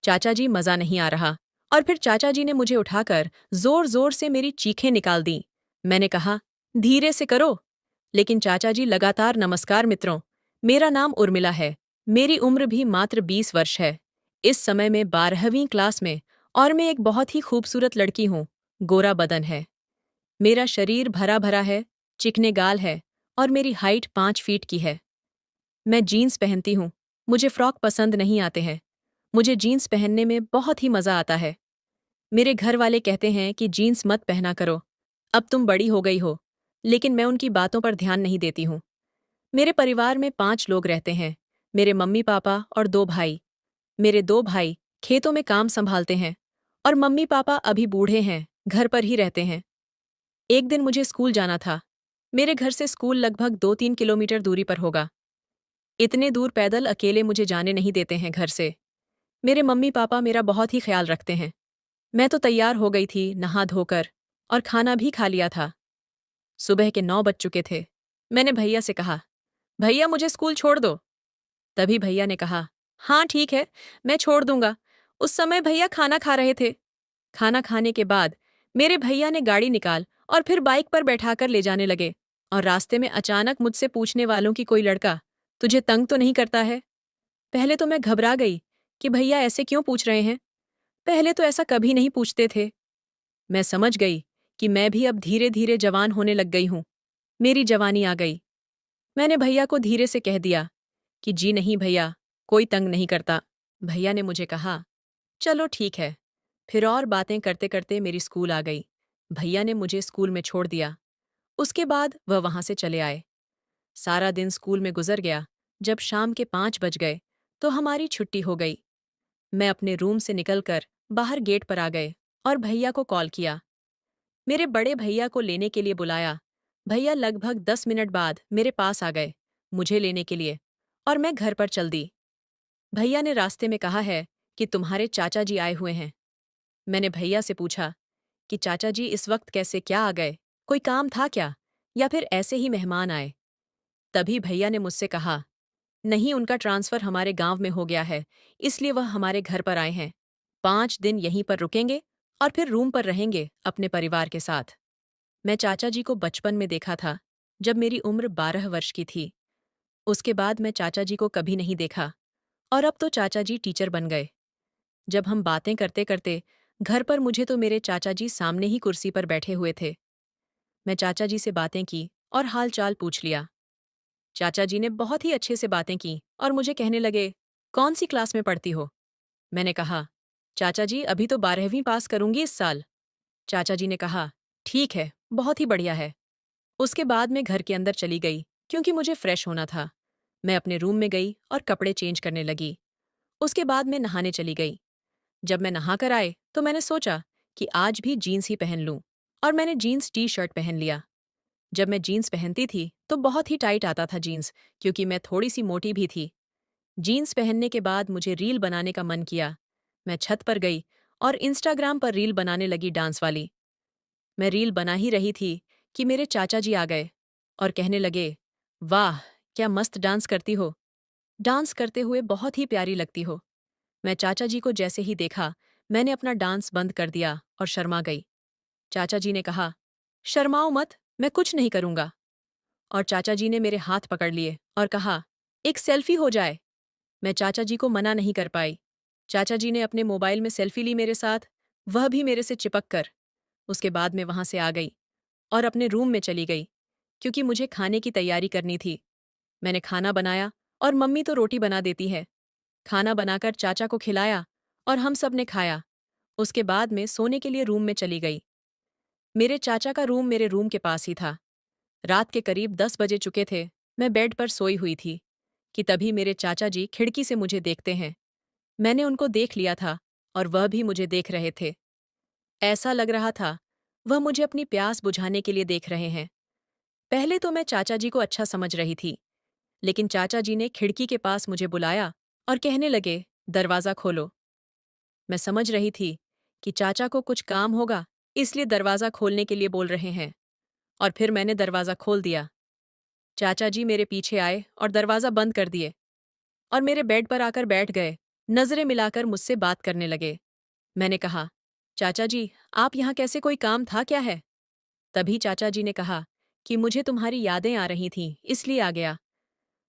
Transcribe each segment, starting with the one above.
चाचा जी मज़ा नहीं आ रहा। और फिर चाचा जी ने मुझे उठाकर जोर जोर से मेरी चीखें निकाल दी। मैंने कहा, धीरे से करो। लेकिन चाचा जी लगातार। नमस्कार मित्रों, मेरा नाम उर्मिला है। मेरी उम्र भी मात्र 20 वर्ष है। इस समय मैं 12वीं क्लास में, और मैं एक बहुत ही खूबसूरत लड़की हूँ। गोरा बदन है, मेरा शरीर भरा भरा है, चिकने गाल है, और मेरी हाइट 5 फीट की है। मैं जीन्स पहनती हूँ। मुझे फ्रॉक पसंद नहीं आते हैं। मुझे जीन्स पहनने में बहुत ही मज़ा आता है। मेरे घर वाले कहते हैं कि जीन्स मत पहना करो, अब तुम बड़ी हो गई हो। लेकिन मैं उनकी बातों पर ध्यान नहीं देती हूँ। मेरे परिवार में 5 लोग रहते हैं। मेरे मम्मी पापा और 2 भाई। मेरे 2 भाई खेतों में काम संभालते हैं, और मम्मी पापा अभी बूढ़े हैं, घर पर ही रहते हैं। एक दिन मुझे स्कूल जाना था। मेरे घर से स्कूल लगभग 2-3 किलोमीटर दूरी पर होगा। इतने दूर पैदल अकेले मुझे जाने नहीं देते हैं घर से। मेरे मम्मी पापा मेरा बहुत ही ख्याल रखते हैं। मैं तो तैयार हो गई थी, नहा धोकर, और खाना भी खा लिया था। सुबह के 9 बज चुके थे। मैंने भैया से कहा, भैया मुझे स्कूल छोड़ दो। तभी भैया ने कहा, हाँ ठीक है, मैं छोड़ दूंगा। उस समय भैया खाना खा रहे थे। खाना खाने के बाद मेरे भैया ने गाड़ी निकाल और फिर बाइक पर बैठाकर ले जाने लगे। और रास्ते में अचानक मुझसे पूछने वालों की, कोई लड़का तुझे तंग तो नहीं करता है? पहले तो मैं घबरा गई कि भैया ऐसे क्यों पूछ रहे हैं। पहले तो ऐसा कभी नहीं पूछते थे। मैं समझ गई कि मैं भी अब धीरे धीरे जवान होने लग गई हूँ। मेरी जवानी आ गई। मैंने भैया को धीरे से कह दिया कि जी नहीं भैया, कोई तंग नहीं करता। भैया ने मुझे कहा, चलो ठीक है। फिर और बातें करते करते मेरी स्कूल आ गई। भैया ने मुझे स्कूल में छोड़ दिया। उसके बाद वह वहां से चले आए। सारा दिन स्कूल में गुजर गया। जब शाम के 5 बज गए तो हमारी छुट्टी हो गई। मैं अपने रूम से निकलकर बाहर गेट पर आ गए और भैया को कॉल किया। मेरे बड़े भैया को लेने के लिए बुलाया। भैया लगभग 10 मिनट बाद मेरे पास आ गए मुझे लेने के लिए, और मैं घर पर चल दी। भैया ने रास्ते में कहा है कि तुम्हारे चाचा जी आए हुए हैं। मैंने भैया से पूछा कि चाचा जी इस वक्त कैसे, क्या आ गए? कोई काम था क्या, या फिर ऐसे ही मेहमान आए? तभी भैया ने मुझसे कहा, नहीं, उनका ट्रांसफ़र हमारे गांव में हो गया है, इसलिए वह हमारे घर पर आए हैं। 5 दिन यहीं पर रुकेंगे और फिर रूम पर रहेंगे अपने परिवार के साथ। मैं चाचा जी को बचपन में देखा था, जब मेरी उम्र 12 वर्ष की थी। उसके बाद मैं चाचा जी को कभी नहीं देखा, और अब तो चाचा जी टीचर बन गए। जब हम बातें करते करते घर पर, मुझे तो मेरे चाचा जी सामने ही कुर्सी पर बैठे हुए थे। मैं चाचा जी से बातें की और हाल चाल पूछ लिया। चाचा जी ने बहुत ही अच्छे से बातें की और मुझे कहने लगे, कौन सी क्लास में पढ़ती हो? मैंने कहा, चाचा जी अभी तो 12वीं पास करूंगी इस साल। चाचा जी ने कहा, ठीक है, बहुत ही बढ़िया है। उसके बाद मैं घर के अंदर चली गई, क्योंकि मुझे फ्रेश होना था। मैं अपने रूम में गई और कपड़े चेंज करने लगी। उसके बाद मैं नहाने चली गई। जब मैं नहाकर आए तो मैंने सोचा कि आज भी जीन्स ही पहन लूं, और मैंने जीन्स टी शर्ट पहन लिया। जब मैं जीन्स पहनती थी तो बहुत ही टाइट आता था जीन्स, क्योंकि मैं थोड़ी सी मोटी भी थी। जीन्स पहनने के बाद मुझे रील बनाने का मन किया। मैं छत पर गई और इंस्टाग्राम पर रील बनाने लगी, डांस वाली। मैं रील बना ही रही थी कि मेरे चाचा जी आ गए और कहने लगे, वाह, क्या मस्त डांस करती हो। डांस करते हुए बहुत ही प्यारी लगती हो। मैं चाचा जी को जैसे ही देखा, मैंने अपना डांस बंद कर दिया और शर्मा गई। चाचा जी ने कहा, शर्माओ मत, मैं कुछ नहीं करूंगा। और चाचा जी ने मेरे हाथ पकड़ लिए और कहा, एक सेल्फी हो जाए। मैं चाचा जी को मना नहीं कर पाई। चाचा जी ने अपने मोबाइल में सेल्फी ली मेरे साथ, वह भी मेरे से चिपक कर। उसके बाद मैं वहां से आ गई और अपने रूम में चली गई, क्योंकि मुझे खाने की तैयारी करनी थी। मैंने खाना बनाया, और मम्मी तो रोटी बना देती है। खाना बनाकर चाचा को खिलाया और हम सब ने खाया। उसके बाद मैं सोने के लिए रूम में चली गई। मेरे चाचा का रूम मेरे रूम के पास ही था। रात के करीब 10 बजे चुके थे। मैं बेड पर सोई हुई थी कि तभी मेरे चाचा जी खिड़की से मुझे देखते हैं। मैंने उनको देख लिया था और वह भी मुझे देख रहे थे। ऐसा लग रहा था वह मुझे अपनी प्यास बुझाने के लिए देख रहे हैं। पहले तो मैं चाचा जी को अच्छा समझ रही थी, लेकिन चाचा जी ने खिड़की के पास मुझे बुलाया और कहने लगे, दरवाज़ा खोलो। मैं समझ रही थी कि चाचा को कुछ काम होगा, इसलिए दरवाज़ा खोलने के लिए बोल रहे हैं। और फिर मैंने दरवाज़ा खोल दिया। चाचा जी मेरे पीछे आए और दरवाज़ा बंद कर दिए और मेरे बेड पर आकर बैठ गए। नजरें मिलाकर मुझसे बात करने लगे। मैंने कहा, चाचा जी, आप यहाँ कैसे, कोई काम था क्या है? तभी चाचा जी ने कहा कि मुझे तुम्हारी यादें आ रही थीं, इसलिए आ गया।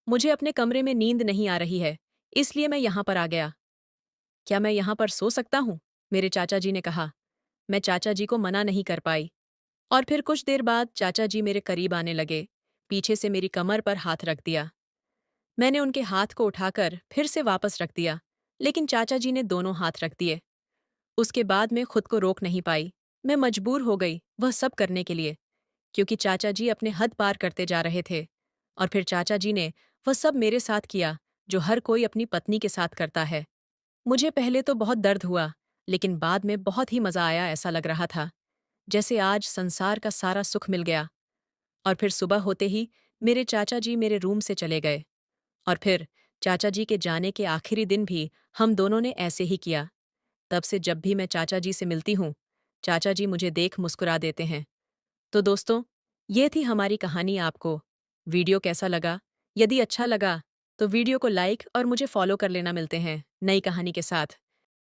मुझे अपने कमरे में नींद नहीं आ रही है, इसलिए मैं यहाँ पर आ गया। क्या मैं यहाँ पर सो सकता हूँ? मेरे चाचा जी ने कहा। मैं चाचा जी को मना नहीं कर पाई। और फिर कुछ देर बाद चाचा जी मेरे करीब आने लगे, पीछे से मेरी कमर पर हाथ रख दिया। मैंने उनके हाथ को उठाकर फिर से वापस रख दिया, लेकिन चाचा जी ने दोनों हाथ रख दिए। उसके बाद मैं खुद को रोक नहीं पाई। मैं मजबूर हो गई वह सब करने के लिए, क्योंकि चाचा जी अपने हद पार करते जा रहे थे। और फिर चाचा जी ने वह सब मेरे साथ किया जो हर कोई अपनी पत्नी के साथ करता है। मुझे पहले तो बहुत दर्द हुआ, लेकिन बाद में बहुत ही मजा आया। ऐसा लग रहा था जैसे आज संसार का सारा सुख मिल गया। और फिर सुबह होते ही मेरे चाचा जी मेरे रूम से चले गए। और फिर चाचा जी के जाने के आखिरी दिन भी हम दोनों ने ऐसे ही किया। तब से जब भी मैं चाचा जी से मिलती हूँ, चाचा जी मुझे देख मुस्कुरा देते हैं। तो दोस्तों, ये थी हमारी कहानी। आपको वीडियो कैसा लगा? यदि अच्छा लगा तो वीडियो को लाइक और मुझे फॉलो कर लेना। मिलते हैं नई कहानी के साथ।